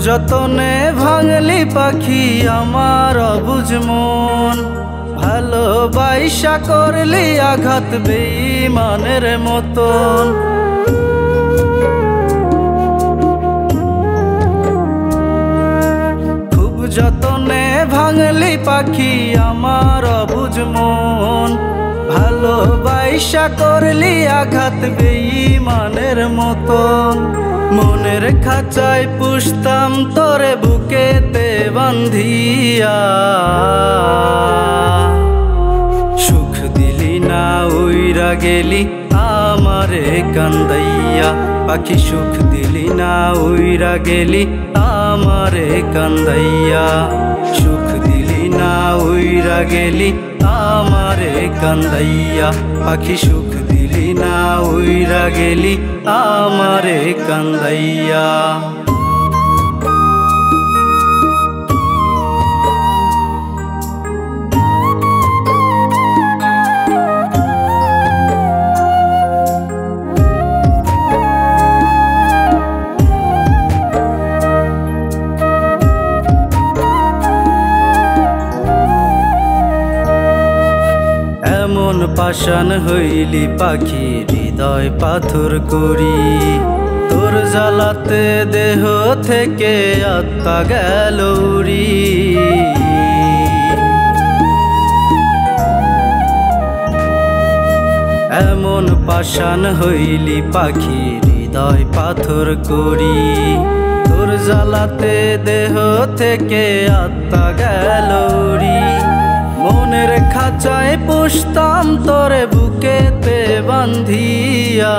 যতনে ভাঙলি পাখি আমার অবুঝ মন, ভালোবাসা করলি আঘাত বেঈমানের মতন। খুব যতনে ভাঙলি পাখি আমার অবুঝ মন, ভালোবাসা করলি আঘাত বেঈমানের মতন। মনের খাঁচায় পুষতাম তোরে বুকেতে বান্ধিয়া, সুখ দিলি না উইরা গেলি আমারে কান্দাইয়া। পাখি সুখ দিলি না উইরা গেলি আমারে কান্দাইয়া, সুখ দিলি না উইরা গেলি আমারে কান্দাইয়া। পাখি সুখ দিলি না উইরা গেলি আমারে কান্দাইয়া। এমন পাষাণ হইলি পাখি হৃদয় পাথর করি, তোর জ্বালাতে দেহ থেকে আত্মা গেল উড়ি। এমন পাষাণ হইলি পাখি হৃদয় পাথর করি, তোর জ্বালাতে দেহ থেকে আত্মা গেল উড়ি। মনের খাঁচায় পুষতাম তোরে বুকেতে বান্ধিয়া,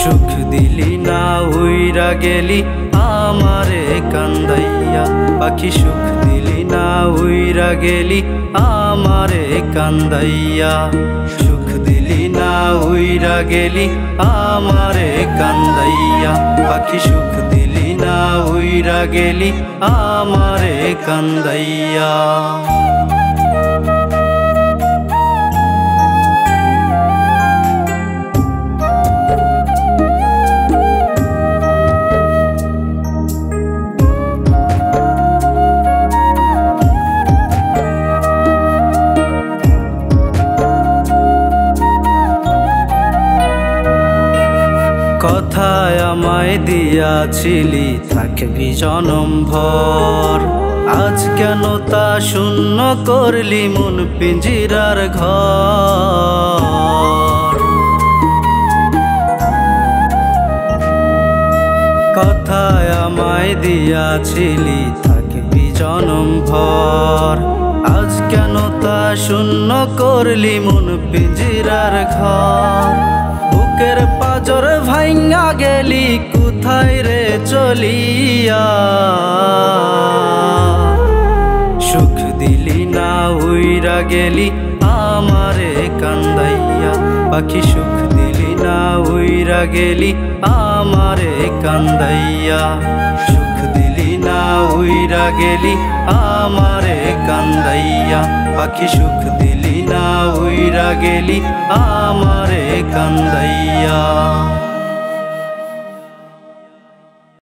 সুখ দিলি না উইরা গেলি আমারে কান্দাইয়া। পাখি সুখ দিলি না উইরা গেলি আমারে কান্দাইয়া, সুখ দিলি না উইরা গেলি আমারে কান্দাইয়া। পাখি সুখ দিলি না উইরা গেলি আমারে কান্দাইয়া। কথায় আমায় দিয়াছিলি থাকবি জনম ভর, আজ কেন তা শূন্য করলি মন পিঞ্জিরার ঘর। কথায় আমায় দিয়াছিলি থাকবি জনম ভর, আজ কেন তা শূন্য করলি মন পিঞ্জিরার ঘর। বুকের পাজর ভাইঙা গেলি কোথায় রে চলিয়া, সুখ দিলি না উইরা গেলি আমারে কান্দাইয়া। পাখি সুখ দিলি না উইরা গেলি আমারে কান্দাইয়া, সুখ দিলি না উইরা গেলি আমারে কান্দাইয়া। পাখি সুখ দিলি না উইরা গেলি আমারে কান্দাইয়া।